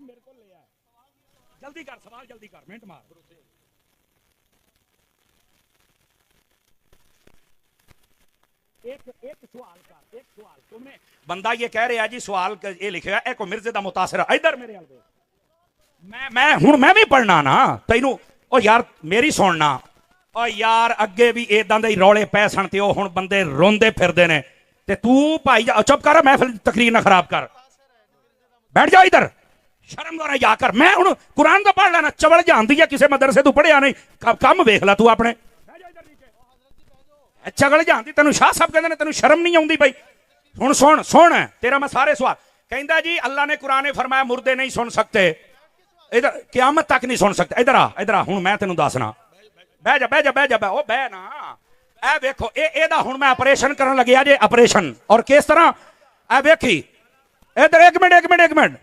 मेरे को ले आए। जल्दी कर सवाल, जल्दी कर, मिनट मार। एक सवाल कर, एक सवाल। तुमने बंदा ये कह रहा है जी सवाल ये लिखेगा एको मिर्जे दा मुतासिर इधर मेरे हाल मैं हुण मैं भी पढ़ना ना तैनू। ओ यार मेरी सुनना, ओ यार अगे भी इदां दे रौले पै सन ते ओ हुण बंदे रोंदे फिरदे ने ते तू भाई चुप कर, मैं फिर तकरीर ना खराब कर, बैठ जा इधर, शर्म करा जा कर। मैं हुण कुरान दा पढ़ लेना, चवल जानदी है किसी मदरसे तू पढ़िया नहीं, कम वेख ला तू अपने। चगल जानती तेन शाह साहब कहते तेन शर्म नहीं आती भाई। हुण सुन सुन तेरा मैं सारे सवाल कहता जी अल्लाह ने कुरान ने फरमाया मुर्दे नहीं सुन सकते, इधर क़यामत तक नहीं सुन सकते। इधर आ हुण मैं तेन दसना, बह जा बह जा बह जा बह ओ बह ना। ए वेखो एदा हुण मैं ऑपरेशन करन लग्या जे, ऑपरेशन। और किस तरह ए वेखी इधर, एक मिनट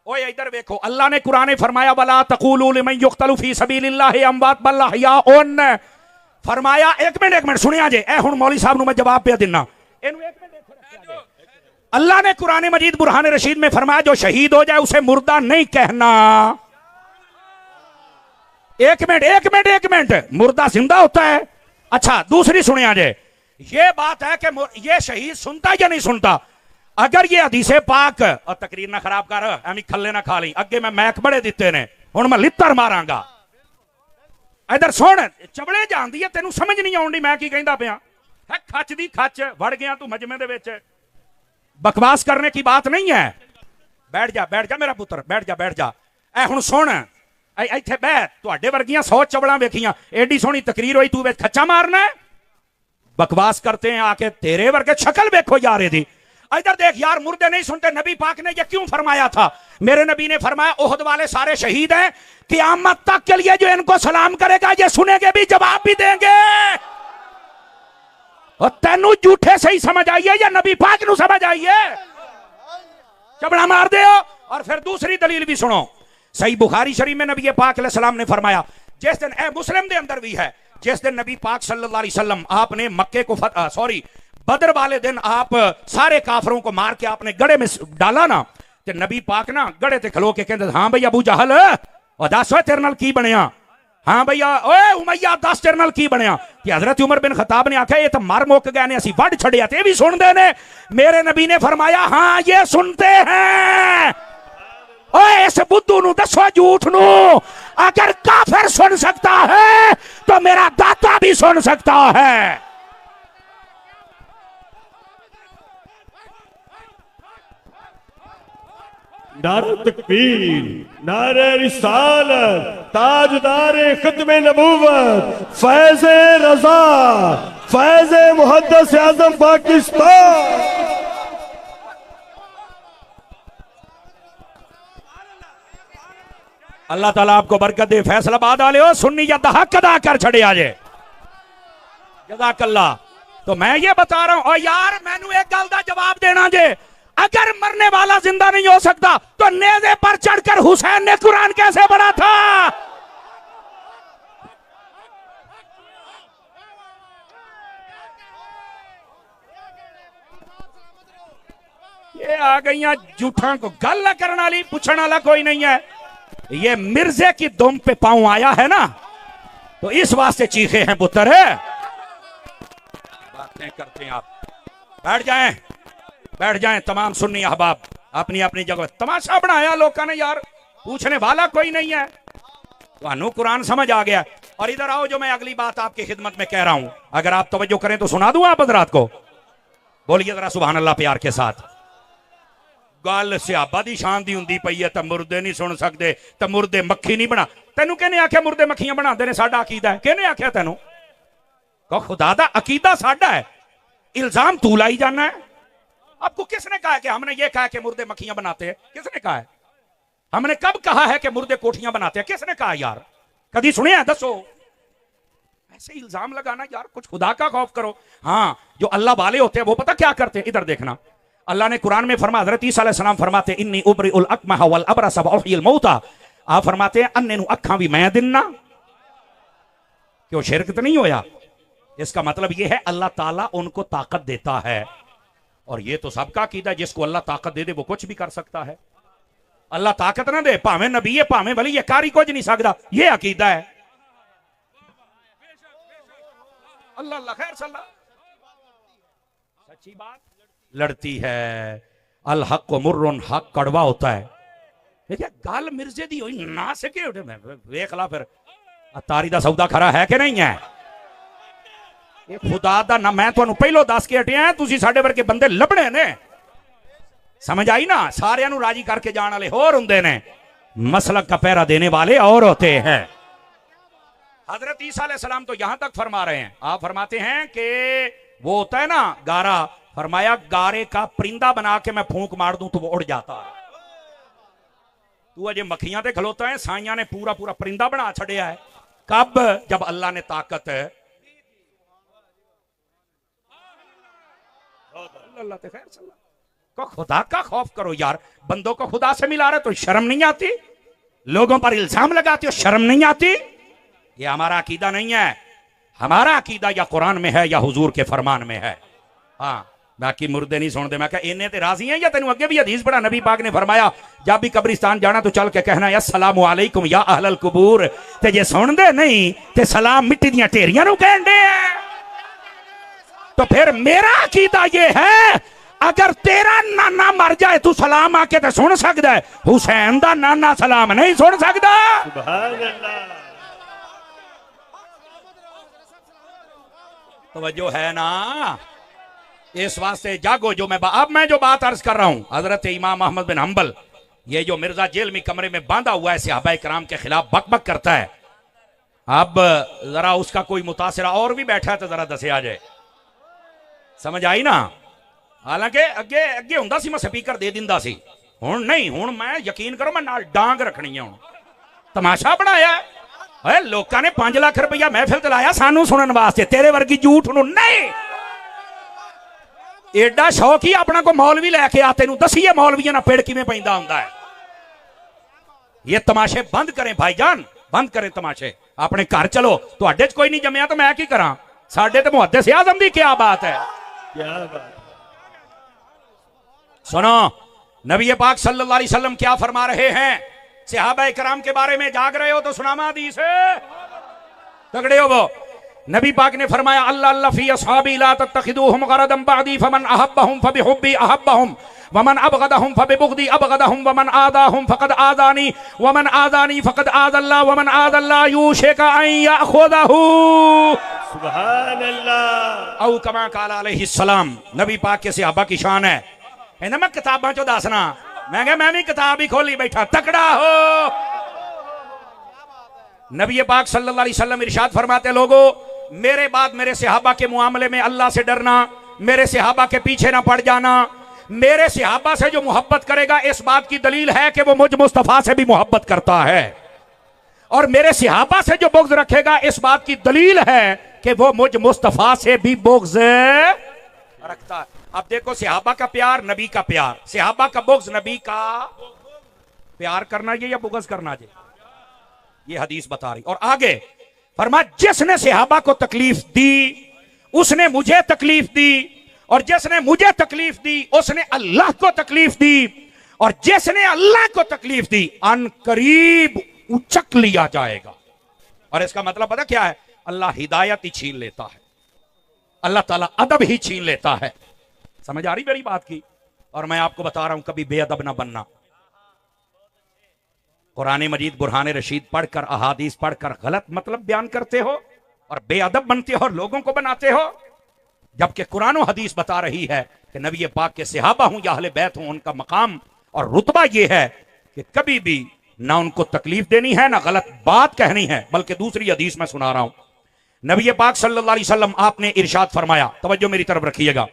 ओए इधर वेखो, अल्लाह ने कुरान ने फरमाया वला तक़ूलू लिमन युक़तलु फी सबीलिल्लाहि अमवात बल अहयाउन। फरमाया एक मिनट सुनिया जे, ए हुण मौली साहब नु मैं जवाब पे देना। अल्लाह ने कुरान मजीद बुरहान रशीद में फरमाया जो शहीद हो जाए उसे मुर्दा नहीं कहना। एक मिनट मुर्दा जिंदा होता है। अच्छा दूसरी सुनिया जे, ये बात है कि ये शहीद सुनता या नहीं सुनता। अगर ये हदीसे पाक और तकरीर ना खराब कर, एवं खल्ले ना खा ली, अगे मैं मैक बड़े दिते ने, हुण मैं लित्तर मारांगा। इधर सुन, चबड़े जानदी है तेनू समझ नहीं आउंदी मैं की कहंदा पिया है। खच दी खच वड़ गया तू मजमे दे विच, बकवास करने की बात नहीं है। बैठ जा मेरा पुत्र, बैठ जा। ए हुण सुन, इत्थे बह, तुहाडे वर्गियां 100 चबड़ा वेखियां, एडी सोहनी तकरीर होई, तू विच खच्चा मारना है। बकवास करते हैं आके, तेरे वर्गे शक्ल वेखो यार इहदी। इधर देख यार, मुर्दे नहीं सुनते। नबी पाक ने ये क्यों फरमाया था? मेरे नबी ने फरमाया ओहद वाले सारे शहीद हैं, क़यामत तक के लिए जो इनको सलाम करेगा ये सुनेंगे भी, जवाब भी देंगे। और तेनू झूठे सही समझ आइए या नबी पाक नू समझ आइए? चबड़ा मार दे। और फिर दूसरी दलील भी सुनो, सही बुखारी शरीफ में नबी पाक अलैहि सलाम ने फरमाया, जिस दिन ए मुस्लिम दे अंदर भी है, जिस दिन नबी पाक सल्लल्लाहु अलैहि वसल्लम आपने मक्के को बदर वाले दिन आप सारे काफरों को मार के आपने गड़े में डाला ना, ते नबी पाक ना गड़े ते खलो के कहते हाँ भैया अबू जहल और दस तेरे नाल की बनया। हाँ भैया ओए उमैया दस तेरे नाल की बनया। कि हजरत उमर बिन खताब ने आख्या ये तो मर मुक गए ने, असी वड छड़िया ते भी सुनते ने। मेरे नबी ने फरमाया हाँ ये सुनते हैं। ओए इस बुद्धू नु दसो झूठ नु, अगर काफिर सुन सकता है तो मेरा दाता भी सुन सकता है। नारे तकबीर, नारे रिसालत, ताजदारे खत्मे नबूवत, फैज़े रज़ा, फैज़े मुहद्दिस आज़म पाकिस्तान। अल्लाह ताला आपको बरकत दे। फैसलाबाद वाले हो सुन्नी या हक अदा कर छड़े आजे, जज़ाकल्लाह। तो मैं ये बता रहा हूं, और यार मैनू एक गल दा जवाब देना जे, अगर मरने वाला जिंदा नहीं हो सकता तो नेज़े पर चढ़कर हुसैन ने कुरान कैसे पढ़ा था? ये आ गई झूठा को गल करने वाली, पूछने वाला कोई नहीं है। ये मिर्जे की दुम पे पांव आया है ना, तो इस वास्ते चीखे हैं पुत्र है। बातें करते हैं आप। बैठ जाएं तमाम सुन्नी अहबाब अपनी अपनी जगह। तमाशा बनाया लोगों ने यार, पूछने वाला कोई नहीं है। तो कुरान समझ आ गया। और इधर आओ, जो मैं अगली बात आपकी खिदमत में कह रहा हूं, अगर आप तवज्जो करें तो सुना दूं आप हजरात को। बोलिए जरा सुभान अल्लाह प्यार के साथ। गल सियाबा दी शान दी हुंदी पई है, तो मुर्दे नहीं सुन सकते, तो मुर्दे मक्खी नहीं बना। तेनू कहने आख्या मुर्दे मक्खियां बनाते ने, साडा अकीदा है। कहने आख्या तेनू? कहो खुदा दा अकीदा साडा है, इल्जाम तू लाई जाना है। आपको किसने कहा कि हमने ये कहा कि मुर्दे मक्खियां बनाते हैं? किसने कहा है? हमने कब कहा है कि मुर्दे कोठियां बनाते हैं? किसने कहा यार? कभी सुने हैं? दसो। ऐसे इल्जाम लगाना यार, कुछ खुदा का खौफ करो। हाँ जो अल्लाह वाले होते हैं वो पता क्या करते हैं? इधर देखना, अल्लाह ने कुरान में फरमाया, हज़रत ईसा अलैहिस्सलाम फरमाते हैं इन्नी उबरिउल अकमह वल अबरस व उहयिल मौता। आप फरमाते हैं अन्ने नु अखां भी मैं दिन्ना। क्यों शिरक तो नहीं होया? इसका मतलब यह है अल्लाह ताला उनको ताकत देता है। और ये तो सबका अकीदा है, जिसको अल्लाह ताकत दे दे वो कुछ भी कर सकता है। अल्लाह ताकत ना दे, भावें नबी है भावें वली है, कारी कुछ नहीं सकता। ये अकीदा है। अल्लाह अल्लाह खैर सल्ला। सच्ची बात लड़ती है। अल हक मुर्रुन, हक कड़वा होता है। देखिए गल मिर्जे दी होई ना सके उठे मैं वेख ला फिर तारी दा सौदा खरा है कि नहीं है। ये खुदा दा ना मैं तुहानू पहलो दस के हटिया, तुसी साडे वर्गे बंदे लभणे ने, समझ आई ना। सारियां नू राजी करके जाने वाले होर हुंदे ने, मसलक का पहरा देने वाले और होते हैं। हजरत ईसा अलैहिस्सलाम तो यहां तक फरमा रहे हैं, आप फरमाते हैं कि वो होता है ना गारा, फरमाया गारे का परिंदा बना के मैं फूंक मार दूं तो वो उड़ जाता है। तू अजे मक्खियां ते खलोता है, साइयां ने पूरा पूरा परिंदा बना छड़िया है। कब? जब अल्लाह ने ताकत अल्लाह ते खैर सल्ला को खुदा का खौफ करो यार। बंदों को खुदा से मिला रहे तो शर्म नहीं आती? लोगों पर इल्जाम लगाते हो, शर्म नहीं आती? ये हमारा अकीदा नहीं है। हमारा अकीदा या कुरान में है या हुजूर के फरमान में है। हाँ बाकी मुर्दे नहीं सुनते। मैं कहा इन्हें ते राजी हैं या तेन अगे भी हदीस पढ़ा, नबी पाक ने फरमाया जब भी कब्रिस्तान जाना तो चल के कहना अस्सलामु अलैकुम या अहलल कुबूर, ते जे सुनते नहीं ते सलाम मिट्टी दियां ढेरियां नूं कहंदे हैं। तो फिर मेरा अकीदा ये है, अगर तेरा नाना मर जाए तू सलाम आके तो सुन सकता है, हुसैन दा नाना सलाम नहीं सुन सकता। सुभान अल्लाह। तवज्जो है ना। इस वास्ते जागो। जो मैं जो बात अर्ज कर रहा हूं, हजरत इमाम अहमद बिन हंबल, ये जो मिर्जा जेल में कमरे में बांधा हुआ है सहाबाए किराम के खिलाफ बकबक करता है, अब जरा उसका कोई मुतासिरा और भी बैठा है तो जरा दसे आ जाए। समझ आई ना। हालांकि अगे अगे हुंदा सी मैं स्पीकर दे दिंदा सी, हुण नहीं। हुण मैं यकीन करो मैं नाल डांग रखनी है। हुण तमाशा बनाया है लोगों ने। 5 लाख रुपया महफिल ते लाया सानू सुनन वास्ते, तेरे वर्गी झूठ नूं नहीं। एडा शौक ही अपना को मौलवी लैके आ, तेनू दसीए मौलवियां ना पेड़ किवें पैंदा हुंदा है। ये तमाशे बंद करें भाईजान, बंद करें तमाशे। अपने घर चलो। तुहाडे च कोई नहीं जम्मिया तो मैं की करा? साडे ते मुहद्दिस आज़म दी क्या बात है। क्या बात। सुनो नबी पाक सल्लल्लाहु अलैहि वसल्लम क्या फरमा रहे हैं। सहाबाए किराम के बारे में जाग रहे हो तो सुनामा हदीस तगड़े हो। वो नबी पाक ने फरमाया अल्लाह अल्लाह फी अस्हाबी ला तत्तखिदूहुम गरदम बअदी फमन अहब्बहुम फबिहुब्बी अहब्बहुम वमन अबगदहुम फबिबुगदी अबगदहुम वमन आदाहुम फकद आदानी वमन आदानी फकद आदल्लाह वमन आदल्लाह यूशिका अन याखुदहू। सुभान अल्लाह। औ कमा काला अलैहि सलाम। नबी पाक के सहाबा की शान है। कहना मैं किताबां चो दसना, मैं क्या मैं भी किताब ही खोली बैठा। तकड़ा हो। नबी पाक सल्लल्लाहु अलैहि वसल्लम इरशाद फरमाते लोगों मेरे बाद मेरे सहाबा के मुआमले में अल्लाह से डरना, मेरे सहाबा के पीछे ना पड़ जाना। मेरे सहाबा से जो मोहब्बत करेगा इस बात की दलील है कि वो मुझ मुस्तफा से भी मोहब्बत करता है, और मेरे सहाबा से जो बुग़्ज़ रखेगा इस बात की दलील है कि वो मुझ मुस्तफा से भी बुग़्ज़ रखता है। अब देखो सहाबा का प्यार, नबी का प्यार, सहाबा का बुग़्ज़, नबी का प्यार करना ये या बुग़्ज़ करना ये, ये हदीस बता रही। और आगे फरमा जिसने सहाबा को तकलीफ दी उसने मुझे तकलीफ दी, और जिसने मुझे तकलीफ दी उसने अल्लाह को तकलीफ दी, और जिसने अल्लाह को तकलीफ दी अन करीब उचक लिया जाएगा। और इसका मतलब पता क्या है? अल्लाह हिदायत ही छीन लेता है, अल्लाह ताला अदब ही छीन लेता है। समझ आ रही मेरी बात की? और मैं आपको बता रहा हूं कभी बेअदब ना बनना। कुरान मजीद बुरहान रशीद पढ़कर, अहादीस पढ़कर गलत मतलब बयान करते हो और बेअदब बनते हो और लोगों को बनाते हो, जबकि कुरान और हदीस बता रही है कि नबी पाक के सहाबा हूं या अहले बैत हूं, उनका मकाम और रुतबा यह है कि कभी भी ना उनको तकलीफ देनी है ना गलत बात कहनी है। बल्कि दूसरी हदीस में सुना रहा हूं, नबी पाक सल्लल्लाहु अलैहि वसल्लम आपने इरशाद फरमाया, तवज्जो मेरी तरफ रखिएगा।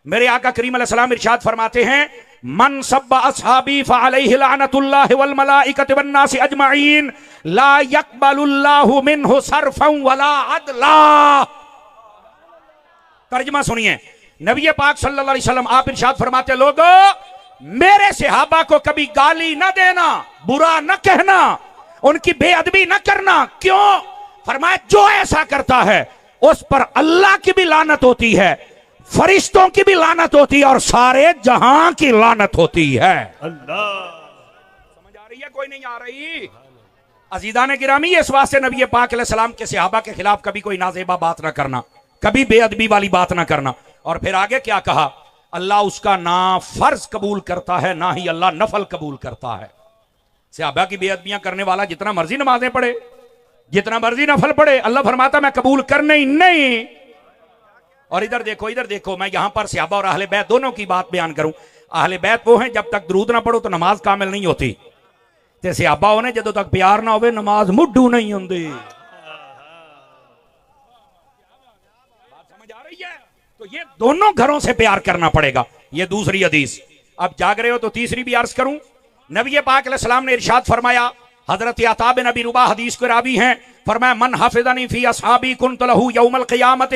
मेरे आका करीम अलैहि सलाम इरशाद फरमाते हैं मन सब्बा अस्हाबी फअलैहि लानतुल्लाहि वल मलाइकति वन नासि अजमईन ला यक़बलुल्लाहु मिन्हु सर्फन वला अदला। तर्जुमा सुनिए, नबी पाक सल्लल्लाहु अलैहि वसल्लम आप इरशाद फरमाते लोगों मेरे सहाबा को कभी गाली न देना, बुरा न कहना, उनकी बेअदबी न करना। क्यों? फरमाया जो ऐसा करता है उस पर अल्लाह की भी लानत होती है, फरिश्तों की भी लानत होती है और सारे जहां की लानत होती है। अल्लाह। है कोई नहीं आ रही। अजीदा ने गिरामी, इस वास्ते नबी पाक अलैहिस्सलाम के सहाबा के खिलाफ कभी कोई नाजेबा बात ना करना, कभी बेअदबी वाली बात ना करना। और फिर आगे क्या कहा, अल्लाह उसका ना फर्ज कबूल करता है ना ही अल्लाह नफल कबूल करता है। सहाबा की बेअदबियां करने वाला जितना मर्जी नमाजें पढ़े, जितना मर्जी नफल पढ़े, अल्लाह फरमाता मैं कबूल करने ही नहीं। और इधर देखो, मैं यहां पर सहाबा और अहले बैत दोनों की बात बयान करूं। अहले बैत वो हैं जब तक दरूद ना पढ़ो तो नमाज कामिल नहीं होती, ते सहाबा होने जदों तक प्यार ना होवे नमाज मुड्ढू नहीं होंदी। बात समझ आ रही है? तो ये दोनों घरों से प्यार करना पड़ेगा। ये दूसरी हदीस। अब जाग रहे हो तो तीसरी भी अर्ज करूं। नबी पाक अलैहिस्सलाम ने इरशाद फरमाया, हजरत अता बिन अबी रुबा हदीस के रावी हैं, फरमाया मन हाफिज़नी फी असहाबी कुन्त लहू यौमल क़ियामत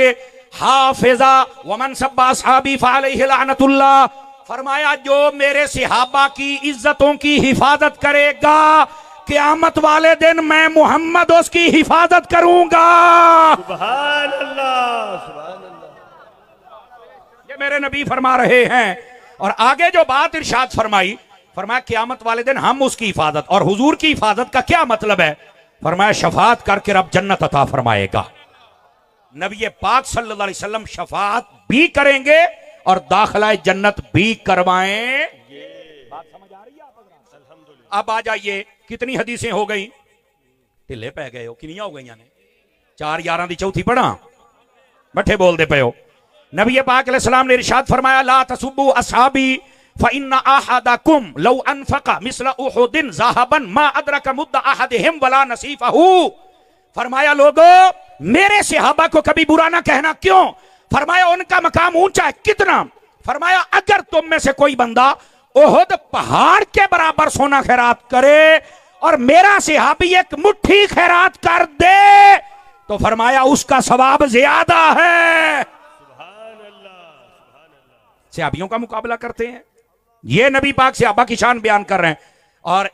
हाफिज़ा व मन सब्बा असहाबी फअलैहि लअनतुल्लाह। फरमाया जो मेरे सहाबा की इज्जतों की हिफाजत करेगा, क़यामत वाले दिन मैं मोहम्मद उसकी हिफाजत करूंगा। सुभान अल्लाह, सुभान अल्लाह। ये मेरे नबी फरमा रहे हैं। और आगे जो बात इरशाद फरमाई, फरमाया क़यामत वाले दिन हम उसकी हिफाजत। और हुजूर की हिफाजत का क्या मतलब है? फरमाया शफाअत करके रब जन्नत अता फरमाएगा। नबी पाक सल्लल्लाहु अलैहि वसल्लम शफाअत भी करेंगे और दाखिला जन्नत भी करवाएं। बात समझ आ रही है आप? अब आ जाइए, कितनी हदीसें हो गई? ढिले पै गए हो, कितनी हो गई ने? 4 11 दी चौथी पढ़ा, बठे बोलते पे हो। नबी पाक अलैहिस्सलाम ने इरशाद फरमाया ला तसुब्बु असहाबी फइन्ना अहदकुम लौ अनफक़ा मिस्ल उहुदिन ज़हबन मा अदरक मुद्द अहदिहिम वला नसीफहू। फरमाया लोगों मेरे सहाबा को कभी बुरा ना कहना। क्यों? फरमाया उनका मकाम ऊंचा है। कितना? फरमाया अगर तुम में से कोई बंदा ओहद पहाड़ के बराबर सोना खैरात करे और मेरा सहाबी एक मुट्ठी खैरात कर दे तो फरमाया उसका सवाब ज्यादा है। सहाबियों का मुकाबला करते हैं। ये नबी पाक सहाबा की शान बयान कर रहे हैं। और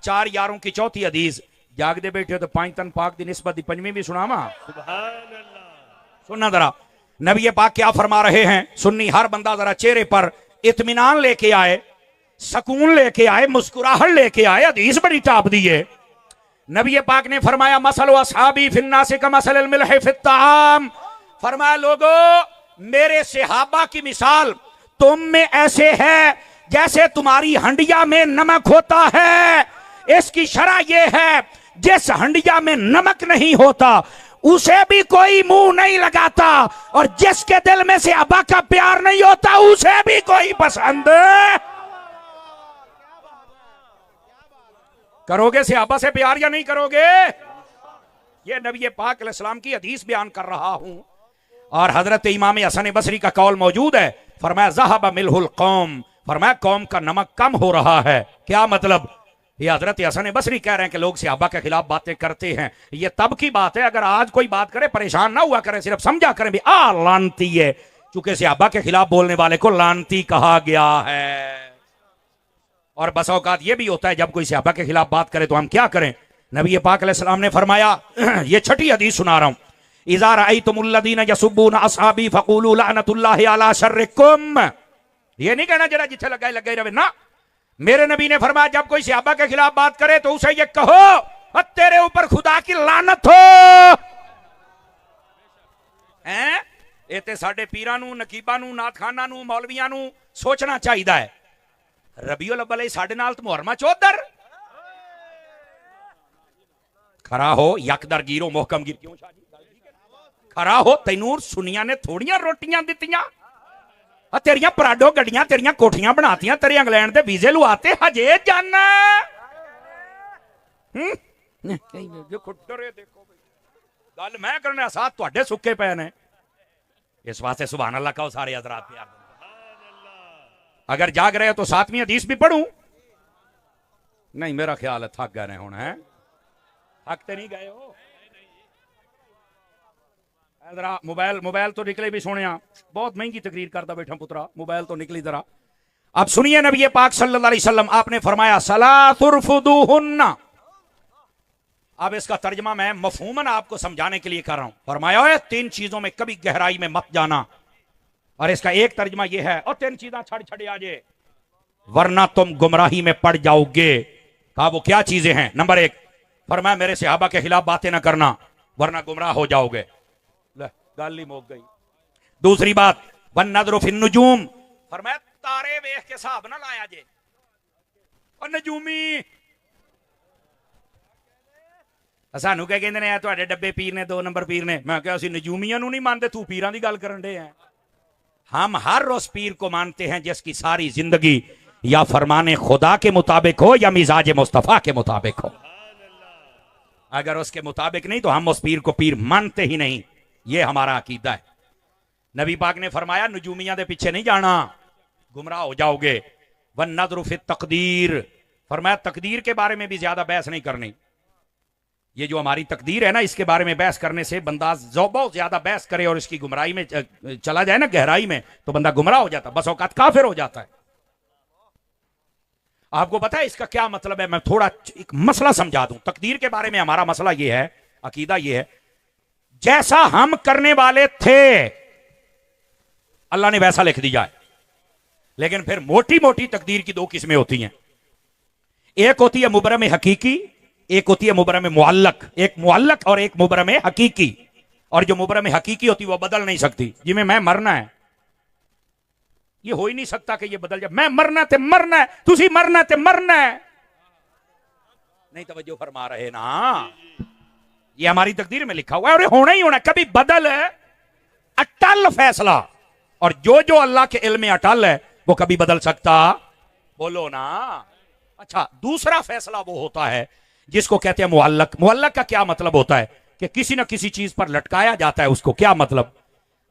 4 यारों की चौथी हदीस, जागदे बैठे हो तो 5 तन पाक दी निस्बत दी पंजवीं भी सुनावा। सुभान अल्लाह। सुनना जरा नबी पाक क्या फरमा रहे हैं। सुन्नी हर बंदा जरा चेहरे पर इत्मीनान लेके आए, सुकून लेके आए, मुस्कुराहट लेके आए। हदीस बड़ी टाप दी है। नबी पाक ने फरमाया मसलु असहाबी फिन्नास का मसलिल मिल्ह फित्ताम। फरमाया लोगों मेरे सहाबा की मिसाल तुम में ऐसे है जैसे तुम्हारी हंडिया में नमक होता है। इसकी शरह यह है जिस हंडिया में नमक नहीं होता उसे भी कोई मुंह नहीं लगाता, और जिसके दिल में सहाबा का प्यार नहीं होता उसे भी कोई पसंद। करोगे सहाबा से प्यार या नहीं करोगे? ये नबी पाक अलैहिस्सलाम की हदीस बयान कर रहा हूं। और हजरत इमाम हसन बसरी का कौल मौजूद है। फरमाया ज़हब मिलहुल कौम, फरमाया कौम का नमक कम हो रहा है। क्या मतलब? ये हजरत हसन बसरी कह रहे हैं कि लोग सहाबा के खिलाफ बातें करते हैं। ये तब की बात है, अगर आज कोई बात करे परेशान ना हुआ करे, सिर्फ समझा करें भी लानती है, चूंकि सहाबा के खिलाफ बोलने वाले को लानती कहा गया है। और बस औकात ये भी होता है जब कोई सहाबा के खिलाफ बात करे तो हम क्या करें। नबी पाक अलैहिस्सलाम ने फरमाया, ये छठी हदीस सुना रहा हूं, इज़ा रअयतुमुल्लज़ीना यसुब्बूना असहाबी फक़ूलू लअनतुल्लाहि अला शर्रिकुम। ये नहीं कहना जरा जिथे लगे रहे ना। मेरे नबी ने फरमाया जब कोई सहाबा के खिलाफ बात करे तो उसे ये कहो तेरे ऊपर खुदा की लानत हो। हैं इते साडे पीरां नूं, नकीबां नूं, नाथखानां नूं, मौलवियां नूं सोचना चाहिदा है। रबीउल अव्वल साडे नाल तो मुहर्रमा चौधर खरा हो, यकदर गिरो मोहकम गिर। क्यों शादी खरा हो, तैनूर सुनिया ने थोड़ियां रोटियां दित्तियां, तेरियां पराडो गड्डियां, तेरियां कोठियां बनातियां, तेरे इंग्लैंड दे वीजे लुआते, हजे जाना। गल मैं करने साथ तुहाडे सुक्के पे ने। इस वास्ते सुभान अल्लाह कहो सारे हजरात प्यार। अगर जाग रहे हो तो 7वीं हदीस भी पढ़ूं? नहीं, मेरा ख्याल है थक गए हुण। है थकते नहीं गए हो? जरा मोबाइल तो निकले भी सोने, बहुत महंगी तकरीर करता बैठा पुत्रा, मोबाइल तो निकली जरा। अब सुनिए नबी पाक सल्लल्लाहु अलैहि वसल्लम आपने फरमाया सलातुरफुदुहुन्ना। अब इसका तर्जमा मैं मफहूमन आपको समझाने के लिए कर रहा हूं। फरमाया 3 चीजों में कभी गहराई में मत जाना। और इसका एक तर्जमा यह है और 3 चीजें छड़ छड़े आजे वरना तुम गुमराही में पड़ जाओगे। कहा वो क्या चीजें हैं? नंबर 1, फरमाया मेरे सहाबा के खिलाफ बातें ना करना वरना गुमराह हो जाओगे। गल ही मुक गई। दूसरी बात, वन नजर फिन नुजूम, फरमाया तारे वेख के हिसाब ना लाया जे। और नजूमी सानू क्या कहते हैं, तुहाडे डब्बे पीर ने, 2 नंबर पीर ने। मैं क्या नजूमिया नहीं मानते, तू पीरां दी गल करन दे हैं। हम हर उस पीर को मानते हैं जिसकी सारी जिंदगी या फरमाने खुदा के मुताबिक हो या मिजाज मुस्तफा के मुताबिक हो। अगर उसके मुताबिक नहीं तो हम उस पीर को पीर मानते ही नहीं। यह हमारा अकीदा है। नबी पाक ने फरमाया नजूमिया के पीछे नहीं जाना, गुमराह हो जाओगे। वन नज़र फित तकदीर, फरमाया तकदीर के बारे में भी ज्यादा बहस नहीं करनी। ये जो हमारी तकदीर है ना, इसके बारे में बहस करने से बंदा जो बहुत ज्यादा बहस करे और इसकी गुमराही में चला जाए ना, गहराई में, तो बंदा गुमराह हो जाता, बस औकात काफिर हो जाता है। आपको पता है इसका क्या मतलब है? मैं थोड़ा एक मसला समझा दूं। तकदीर के बारे में हमारा मसला यह है, अकीदा यह है, जैसा हम करने वाले थे अल्लाह ने वैसा लिख दिया है। लेकिन फिर मोटी मोटी तकदीर की 2 किस्में होती हैं। एक होती है मुबरम हकीकी, एक होती है मुबरम मुअल्लक। एक मुअल्लक और एक मुबरम हकीकी। और जो मुबरम हकीकी होती है वो बदल नहीं सकती। जिमें मैं मरना है, ये हो ही नहीं सकता कि ये बदल जाए। मैं मरना ते मरना है, तुसी मरना ते मरना है। नहीं तवज्जो फरमा रहे ना? ये हमारी तकदीर में लिखा हुआ है और ये होना ही होना। कभी बदल है, अटल फैसला। और जो जो अल्लाह के इल्म में अटल है वो कभी बदल सकता? बोलो ना। अच्छा, दूसरा फैसला वो होता है जिसको कहते हैं मुअल्लक। मुअल्लक का क्या मतलब होता है? कि किसी ना किसी चीज पर लटकाया जाता है उसको। क्या मतलब?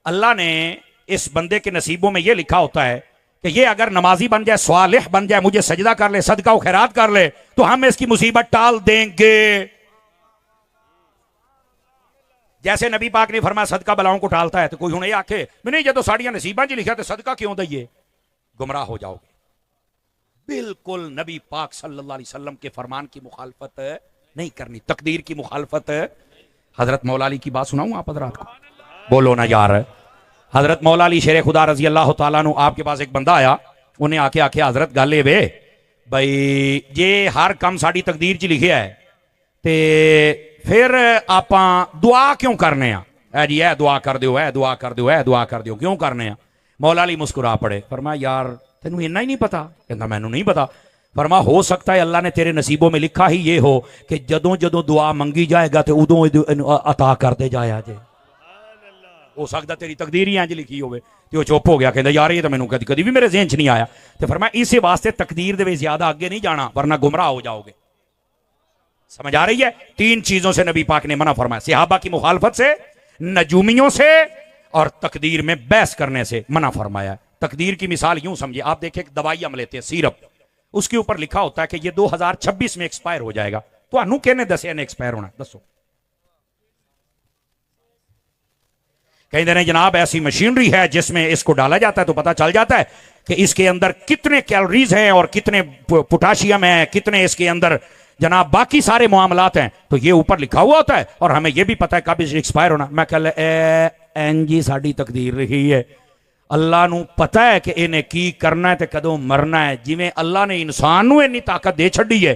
अल्लाह ने इस बंदे के नसीबों में यह लिखा होता है कि ये अगर नमाजी बन जाए, स्वालिह बन जाए, मुझे सजदा कर ले, सदका व खैरात कर ले, तो हम इसकी मुसीबत टाल देंगे। जैसे नबी पाक ने फरमाया सदका बलाओं को टालता है। तो कोई हुणे आखे नहीं, जो तो साड़ियां नसीबा जी लिखा तो सदका क्यों दइए? गुमराह हो जाओगे। बिल्कुल नबी पाक सल्लल्लाहु अलैहि वसल्लम के फरमान की मुखालफत नहीं करनी, तकदीर की मुखालफत। हजरत मौला अली की बात सुनाऊं आप हजरात को? बोलो ना यार। हजरत मौला अली शेर खुदा रजी अल्लाह तआला अन्हु, आपके पास एक बंदा आया, उन्हें आके आखे हजरत गल वे भाई जे हर काम साड़ी तकदीर च लिखिया है ते फिर आप दुआ क्यों करने आ? है जी, है दुआ कर दो, है दुआ कर दो, है दुआ कर दो, क्यों करने आ? मौला अली मुस्कुरा पड़े। फरमाया यार तेनू इन्ना ही नहीं पता? कहता मैनू नहीं पता। फरमा हो सकता है अल्लाह ने तेरे नसीबों में लिखा ही ये हो कि जदों जदों दुआ मंगी जाएगा तो उदों अता करते जाया जे। हो सकता तेरी तकदीर ही इंज लिखी होवे। ते वो चुप हो गया, कहता यार ये तो मैनू कदी कदी भी मेरे ज़हन च नहीं आया। तो फरमाया इस वास्ते तकदीर दे ज्यादा आगे नहीं जाना वरना गुमराह हो जाओगे। समझ आ रही है? 3 चीजों से नबी पाक ने मना फरमाया, सहाबा की मुखालफत से, नजूमियों से और तकदीर में बहस करने से मना फरमाया। तकदीर की मिसाल यूं समझिए, आप देखिए दवाई हम लेते हैं सिरप, उसके ऊपर लिखा होता है कि ये 2026 में एक्सपायर हो जाएगा। तो अनु कहने दसिया ने एक्सपायर होना? दसो। कहते हैं जनाब ऐसी मशीनरी है जिसमें इसको डाला जाता है तो पता चल जाता है कि इसके अंदर कितने कैलोरीज हैं और कितने पोटाशियम है, कितने इसके अंदर जनाब बाकी सारे मामलात हैं। तो ये ऊपर लिखा हुआ होता है और हमें ये भी पता है कब एक्सपायर होना। मैं कह एन जी साड़ी तकदीर रही है। अल्लाह नू पता है कि इन्हें की करना है ते कदों मरना है। जिवें अल्लाह ने इंसान नू इन्नी ताकत दे छड़ी है,